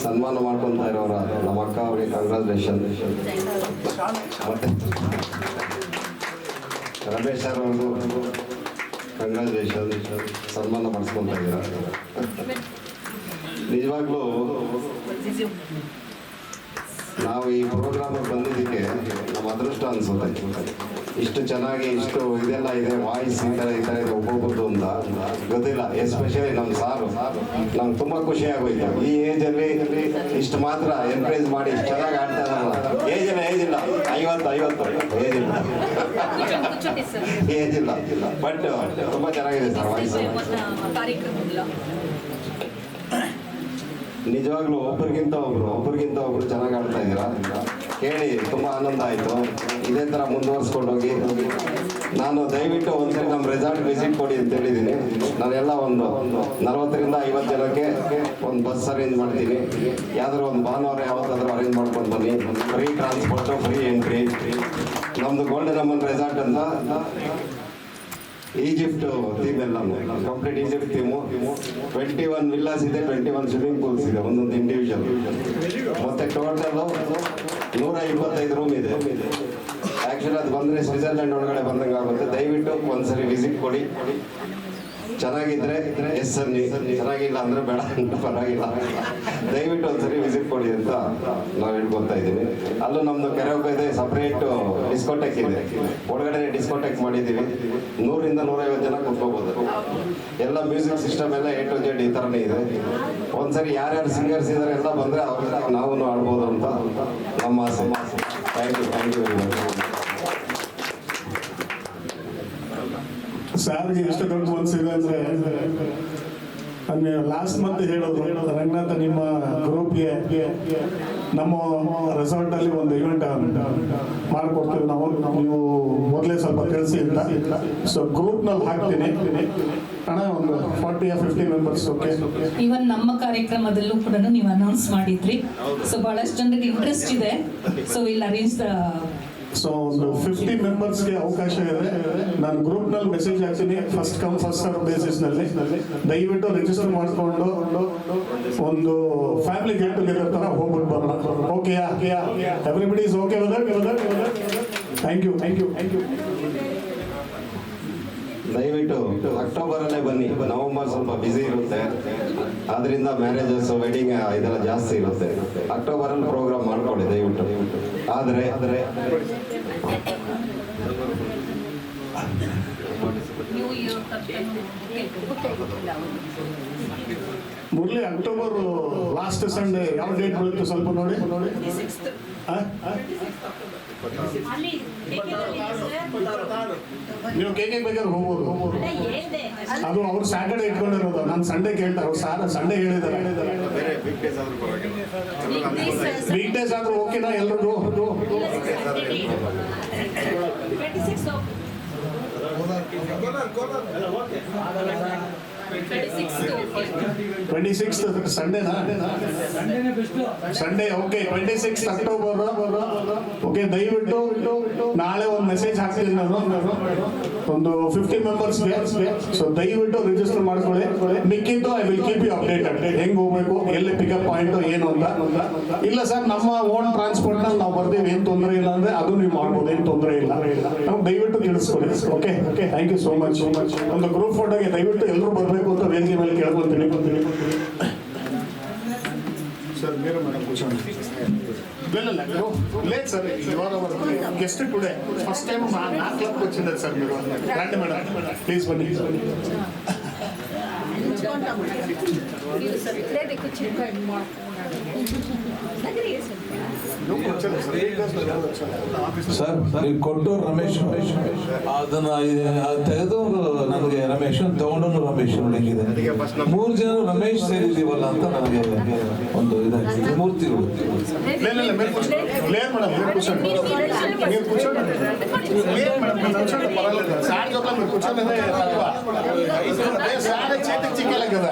ಸನ್ಮಾನ ಮಾಡ್ಕೊತಾ ಇರೋರ ನಮ್ಮ ಅಕ್ಕ ಅವರಿಗೆ ಕಂಗ್ರಾಚುಲೇಷನ್. ಮತ್ತೆ ರಮೇಶ್ ಸರ್ ಅವ್ರಿಗೂ ಕಂಗ್ರಾಚುಲೇಷನ್, ಸನ್ಮಾನ ಮಾಡಿಸ್ಕೊತಾ ಇದ್ದೀರ. ನಿಜವಾಗ್ಲೂ ನಾವು ಈ ಪ್ರೋಗ್ರಾಮಿಗೆ ಬಂದಿದ್ದಕ್ಕೆ ನಮ್ಮ ಅದೃಷ್ಟ ಅನ್ಸುತ್ತೆ. ಇಷ್ಟು ಚೆನ್ನಾಗಿ ಇಷ್ಟು ಇದೆಲ್ಲ ಇದೆ, ವಾಯ್ಸ್ ಈ ಥರ ಇದೆ ಒಬ್ಬೊಬ್ಬರದು ಅಂತ ಗೊತ್ತಿಲ್ಲ. ಎಸ್ಪೆಷಲಿ ನಮ್ಮ ಸಾರು ನಮ್ಗೆ ತುಂಬ ಖುಷಿ ಆಗೋಯ್ತು. ಈ ಏಜಲ್ಲಿ ಇಷ್ಟು ಮಾತ್ರ ಎನ್ಕರೇಜ್ ಮಾಡಿ ಇಷ್ಟು ಚೆನ್ನಾಗಿ ಆಡ್ತಾ ಇದಾರಲ್ಲ. ಏಜ್ ಇಲ್ಲ 50 ಏಜ್ ಇಲ್ಲ ಬಟ್ ತುಂಬ ಚೆನ್ನಾಗಿದೆ ಸರ್ ವಾಯ್ಸ್. ನಿಜವಾಗ್ಲೂ ಒಬ್ರಿಗಿಂತ ಒಬ್ರು ಚೆನ್ನಾಗಿ ಆಡ್ತಾ ಇದ್ದೀರಾ. ಕೇಳಿ ತುಂಬ ಆನಂದ ಆಯಿತು. ಇದೇ ಥರ ಮುಂದುವರ್ಸ್ಕೊಂಡು ಹೋಗಿ. ನಾನು ದಯವಿಟ್ಟು ಒಂದ್ಸರಿ ನಮ್ಮ ರೆಸಾರ್ಟ್ ವಿಸಿಟ್ ಕೊಡಿ ಅಂತ ಹೇಳಿದ್ದೀನಿ. ನಾನೆಲ್ಲ ಒಂದು 40 ರಿಂದ 50 ಜನಕ್ಕೆ ಒಂದು ಬಸ್ ಅರೇಂಜ್ ಮಾಡ್ತೀನಿ. ಯಾವ್ದಾದ್ರು ಒಂದು ಭಾನುವಾರ ಯಾವತ್ತಾದ್ರೂ ಅರೇಂಜ್ ಮಾಡ್ಕೊಂಡು ಬನ್ನಿ. Free transport, free entry. ನಮ್ಮದು ಗೋಲ್ಡನ್ ಅಮ್ಮನ್ ರೆಸಾರ್ಟ್ ಅಂತ ಈಜಿಪ್ಟ್ ಥೀಮ್ ಎಲ್ಲ ಕಂಪ್ಲೀಟ್ ಈಜಿಪ್ಟ್ ಥೀಮು. 21 ವಿಲ್ಲಾಸ್ ಇದೆ, 21 ಸ್ವಿಮ್ಮಿಂಗ್ ಪೂಲ್ಸ್ ಇದೆ, ಒಂದೊಂದು ಇಂಡಿವಿಜುವಲ್. ಮತ್ತೆ ಟೋಟಲ್ 125 ರೂಮ್ ಇದೆ. ಆ್ಯಕ್ಚುಲಿ ಅದು ಬಂದರೆ ಸ್ವಿಟ್ಜರ್ಲೆಂಡ್ ಒಳಗಡೆ ಬಂದಂಗೆ ಆಗುತ್ತೆ. ದಯವಿಟ್ಟು ಒಂದ್ಸರಿ ವಿಸಿಟ್ ಕೊಡಿ. ಚೆನ್ನಾಗಿದ್ರೆ ಎಸ್ ಅನ್ನಿ, ಚೆನ್ನಾಗಿಲ್ಲ ಅಂದರೆ ಬೇಡ ಪರವಾಗಿಲ್ಲ. ದಯವಿಟ್ಟು ಒಂದ್ಸರಿ ವಿಸಿಟ್ ಕೊಡಿ ಅಂತ ನಾವು ಹೇಳ್ಕೊತಾ ಇದ್ದೀವಿ. ಅಲ್ಲೂ ನಮ್ಮದು ಕೆರೆಗೆ ಇದೆ, ಸಪ್ರೇಟ್ ಡಿಸ್ಕೋಟೆಕ್ ಇದೆ. ಒಳಗಡೆ ಡಿಸ್ಕೋಟೆಕ್ ಮಾಡಿದ್ದೀವಿ. 100 ರಿಂದ 150 ಜನ ಕೂತ್ಕೋಬೋದು. ಎಲ್ಲ ಮ್ಯೂಸಿಕ್ ಸಿಸ್ಟಮ್ ಎಲ್ಲ A to Z ಈ ಥರನೇ ಇದೆ. ಒಂದ್ಸರಿ ಯಾರ್ಯಾರು ಸಿಂಗರ್ಸ್ ಇದ್ದಾರೆ ಎಲ್ಲ ಬಂದರೆ ಅವ್ರ ನಾವು ಆಡ್ಬೋದು ಅಂತ ನಮ್ಮ ಆಸೆ. Thank you very much. ಸಾರಿಗೆ ಎಷ್ಟು ದೊಡ್ಡ ಮನಸ್ಸಿದೆ ಅಂದರೆ, ಅಲ್ಲಿ ಲಾಸ್ಟ್ ಮಂತ್ ಹೇಳೋದು ರಂಗನಾಥ ನಿಮ್ಮ ಗ್ರೂಪ್ಗೆ ನಮ್ಮ ರೆಸಾರ್ಟಲ್ಲಿ ಒಂದು ಇವೆಂಟ್ ಮಾಡಿಕೊಡ್ತೀವಿ ನಾವು, ನೀವು ಮೊದಲೇ ಸ್ವಲ್ಪ ತಿಳಿಸಿ ಅಂತ. ಸೊ ಗ್ರೂಪ್ನಲ್ಲಿ ಹಾಕ್ತೀನಿ ಅಣ್ಣ, ಒಂದು 40 or 50 ಮೆಂಬರ್ಸ್. ಓಕೆ, ಇವನ್ ನಮ್ಮ ಕಾರ್ಯಕ್ರಮದಲ್ಲೂ ಕೂಡ ನೀವು ಅನೌನ್ಸ್ ಮಾಡಿದ್ರಿ. ಸೊ ಬಹಳಷ್ಟು ಜನರಿಗೆ ಇಂಟ್ರೆಸ್ಟ್ ಇದೆ. So will arrange the. So ಒಂದು 50 ಮೆಂಬರ್ಸ್ಗೆ ಅವಕಾಶ ಇದೆ. ನಾನು ಗ್ರೂಪ್ನಲ್ಲಿ ಮೆಸೇಜ್ ಹಾಕ್ತೀನಿ. ಫಸ್ಟ್ ಕಮ್ ಫಸ್ಟ್ ಸರ್ವ್ ಬೇಸಿಸ್ನಲ್ಲಿ ದಯವಿಟ್ಟು ರಿಜಿಸ್ಟರ್ ಮಾಡಿಕೊಂಡು ಒಂದು ಫ್ಯಾಮಿಲಿ ಗೆಟ್ ಟುಗೆದರ್ ಥರ ಹೋಗ್ಬಿಟ್ಟು ಬರೋಣ. ಓಕೆಯಾ? Everybody is okay with that? Thank you. ದಯವಿಟ್ಟು ಅಕ್ಟೋಬರಲ್ಲೇ ಬನ್ನಿ. ನವೆಂಬರ್ ಸ್ವಲ್ಪ ಬ್ಯುಸಿ ಇರುತ್ತೆ, ಆದ್ರಿಂದ ಮ್ಯಾರೇಜಸ್, ವೆಡ್ಡಿಂಗ್ ಇದೆಲ್ಲ ಜಾಸ್ತಿ ಇರುತ್ತೆ. ಅಕ್ಟೋಬರಲ್ಲಿ ಪ್ರೋಗ್ರಾಮ್ ಮಾಡ್ಕೊಳ್ಳಿ ದಯವಿಟ್ಟು. ಆದರೆ ಮುರಳಿ, ಅಕ್ಟೋಬರ್ ಲಾಸ್ಟ್ ಸಂಡೇ ಯಾವ ಡೇಟ್ ಬರುತ್ತೆ ಸ್ವಲ್ಪ ನೋಡಿ. ನೀವು ಕೆ ಬೇಕಾದ್ರೆ ಹೋಗ್ಬೋದು. ಅದು ಅವ್ರು ಸ್ಯಾಟರ್ಡೆ ಇಟ್ಕೊಂಡಿರೋದು. ನಾನು ಸಂಡೇ ಕೇಳ್ತಾರೆ. ಅವ್ರು ಸಂಡೇ ಹೇಳಿದ್ದಾರೆ. ವೀಕ್ ಡೇಸ್ ಆದ್ರೂ ಓಕೆನಾ ಎಲ್ರಿಗೂ? 26th ಸಂಡೇನಾ? Sunday okay. 26 October okay. ದಯವಿಟ್ಟು ನಾಳೆ ಒಂದು ಮೆಸೇಜ್ ಹಾಕ್ತೀನಿ ನಾನು, ಒಂದು 50 ಮೆಂಬರ್ಸ್ಗೆ. ಸೊ ದಯವಿಟ್ಟು ರಿಜಿಸ್ಟರ್ ಮಾಡ್ಕೊಳ್ಳಿ. ಮಿಕ್ಕಿದ್ದು I will keep you updated. ಹೆಂಗೆ ಹೋಗ್ಬೇಕು, ಎಲ್ಲಿ ಪಿಕಪ್ ಪಾಯಿಂಟ್ ಏನು ಅಂತ. ಇಲ್ಲ ಸರ್, ನಮ್ಮ ಓನ್ ಟ್ರಾನ್ಸ್ಪೋರ್ಟ್ ನಲ್ಲಿ ನಾವು ಬರ್ತೀವಿ, ಏನು ತೊಂದರೆ ಇಲ್ಲ ಅಂದ್ರೆ ಅದು ನೀವು ಮಾಡ್ಬೋದು, ಏನು ತೊಂದರೆ ಇಲ್ಲ. ನಮ್ಗೆ ದಯವಿಟ್ಟು ತಿಳಿಸ್ಕೊಡಿ. Okay, thank you so much. ಒಂದು ಗ್ರೂಪ್ ಫೋಟೋಗೆ ದಯವಿಟ್ಟು ಎಲ್ಲರೂ ಬರಬೇಕು ಅಂತ ವೇದಿಕೆ ಮೇಲೆ ಕೇಳ್ಕೊಂತೀನಿ. ಸರ್ ಮೇರೆ ಮೇಡಮ್ ಕೂರ್ಚೋಣ. లేదు సార్, ఇవాళ గెస్ట్ టుడే ఫస్ట్ టైం నా క్లబ్కి వచ్చింది సార్. మీరు రండి మేడం, ప్లీజ్ బన్నీ. ಸರ್, ನೀವು ಕೊಟ್ಟು ರಮೇಶ್ ಅದನ್ನ ತೆಗೆದು ನನಗೆ ರಮೇಶ್ ತಗೊಂಡು ರಮೇಶ್ ನೋಡಿದೆ. 3 ಜನ ರಮೇಶ್ ಸೇರಿದೀವಲ್ಲ ಅಂತ ನನಗೆ ಒಂದು ಇದಾಗಿದೆ. ಮೂರ್ತಿಗಳು చేతికి చిక్కేలే కదా.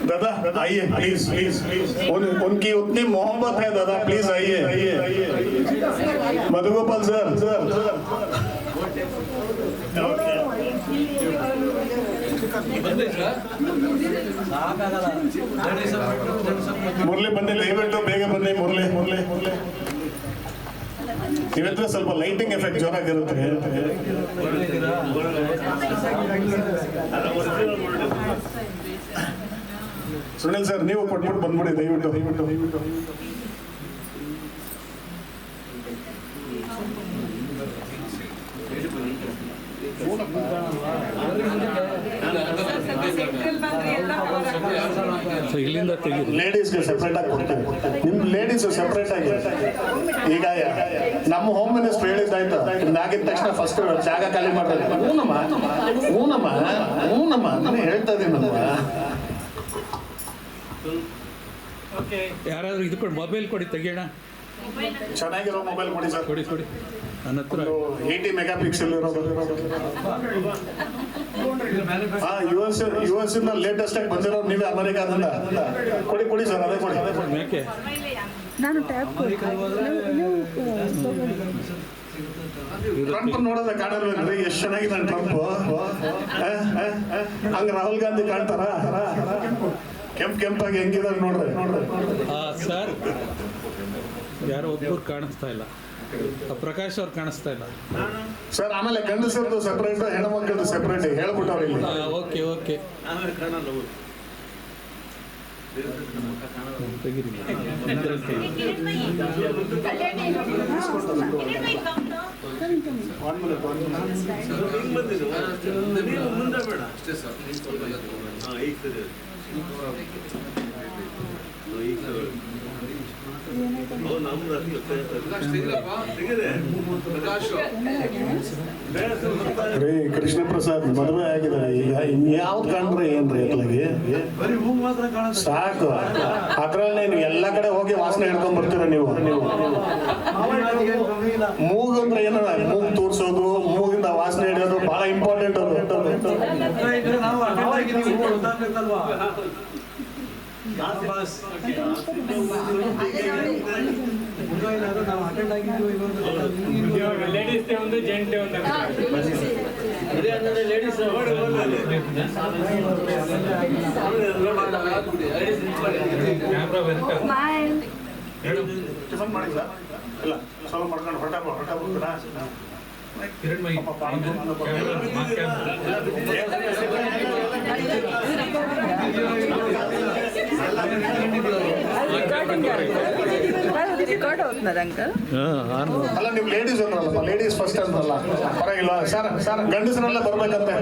दादा आइए प्लीज प्लीज उनकी उतनी मोहब्बत है दादा, प्लीज आइए मधुगोपाल सर ಮುರಳಿ ಬನ್ನಿ, ದಯವಿಟ್ಟು ಬೇಗ ಬನ್ನಿ ಮುರಳಿ. ಇವತ್ತು ಸ್ವಲ್ಪ ಲೈಟಿಂಗ್ ಎಫೆಕ್ಟ್ ಜೋರಾಗಿರುತ್ತೆ. ಸುನಿಲ್ ಸರ್ ನೀವು ಕೊಟ್ಬಿಟ್ಟು ಬಂದ್ಬಿಡಿ ದಯವಿಟ್ಟು. ಇಲ್ಲಿಂದ ತೆಗೀರಿ. ಲೇಡೀಸ್ಗೆ ಸೆಪರೇಟ್ ಆಗಿ ಕೊಡ್ತೀವಿ, ನಿಮ್ ಲೇಡೀಸ್ ಸೆಪರೇಟ್ ಆಗಿ. ಈಗ ನಮ್ಮ ಹೋಮ್ ಮಿನಿಸ್ಟರ್ ಹೇಳಿದ್ದಾಯ್ತು, ಆಗಿದ ತಕ್ಷಣ ಫಸ್ಟ್ ಜಾಗ ಖಾಲಿ ಮಾಡ್ತಾರೆ. ಹೂನಮ್ಮ ನಾನು ಹೇಳ್ತಾ ಇದ್ದೀನಿ. ಯಾರಾದ್ರೂ ಇದು ಕೊಡಿ, ಮೊಬೈಲ್ ಕೊಡಿ ತೆಗಿಯೋಣ. ಚೆನ್ನಾಗಿರೋ ಮೊಬೈಲ್ ಕೊಡಿ ಸರ್. ಕೊಡಿ ನನ್ನ ಹತ್ರ 80 ಮೆಗಾ ಪಿಕ್ಸೆಲ್ ಇರೋದು. US ಇಂದ ಲೇಟೆಸ್ಟ್ ಆಗಿ ಬಂದಿರೋದು ನೀವೇ, ಅಮೆರಿಕಾದಿಂದ. ಕೊಡಿ ಸರ್, ಅದೇ ಕೊಡಿ. ಯಾಕೆ ನಾನು ಟ್ಯಾಪ್ ಟ್ರಂಪ್ ನೋಡೋದ ಕಾಣಲ್ವೇನ್ರಿ? ಎಷ್ಟು ಚೆನ್ನಾಗಿದ್ದಾನೆ ಟ್ರಂಪ್. ಹಂಗ ರಾಹುಲ್ ಗಾಂಧಿ ಕಾಣ್ತಾರ? ಕೆಂಪಾಗಿ ಹೆಂಗಿದಾರೆ ನೋಡ್ರಿ. ಸರ್ ಯಾರೋ ಒಬ್ಬರು ಕಾಣಿಸ್ತಾ ಇಲ್ಲ, ಪ್ರಕಾಶ್ ಅವ್ರು ಕಾಣಿಸ್ತಾ ಇಲ್ಲ ಸರ್. ಆಮೇಲೆ ಗಂಡಸರದು ಸೆಪರೇಟ್, ಹೆಣ್ಮಕ್ಳದ್ದು ಸೆಪರೇಟ್ ಹೇಳ್ಬಿಟ್ಟವ್ರು ಇಲ್ಲಿ. ಓಕೆ ತೆಗೀರಿ. ರೀ ಕೃಷ್ಣ ಪ್ರಸಾದ್ ಮದುವೆ ಆಗಿದ್ದಾರೆ ಈಗ, ಇನ್ಯಾವ್ದು ಕಂಡ್ರೆ ಏನ್ರಿ ಎತ್ಲಾಗಿ ಸಾಕು. ಅದ್ರಲ್ಲಿ ನೀವು ಎಲ್ಲ ಕಡೆ ಹೋಗಿ ವಾಸನೆ ಹಿಡ್ಕೊಂಡ್ ಬರ್ತೀರ ನೀವು. ಮೂಗಂದ್ರೆ ಏನ, ಮೂಗ್ ತೋರ್ಸೋದು, ಮೂಗಿಂದ ವಾಸನೆ ಹಿಡಿಯೋದು ಬಹಳ ಇಂಪಾರ್ಟೆಂಟ್ ಅದು. ಟಿಫನ್ ಮಾಡಿ ಸರ್, ಇಲ್ಲ ಸ್ವಲ್ಪ ಮಾಡ್ಕೊಂಡು ಹೊರಟಾಗ್ಬಿಡ್ತೀರಾ? ರಿಕಾರ್ಡ್ అవుతున్నారు ಅಂಕಲ್. ಅಲ್ಲ ನೀವು ಲೇಡೀಸ್ ಅಂದ್ರಲ್ಲಪ್ಪ, ಲೇಡೀಸ್ ಫಸ್ಟ್ ಅಂದ್ರಲ್ಲ, ಪರವಾಗಿಲ್ಲ ಸರ್. ಗಂಡಸರೆಲ್ಲ ಬರ್ಬೇಕಂತೆ.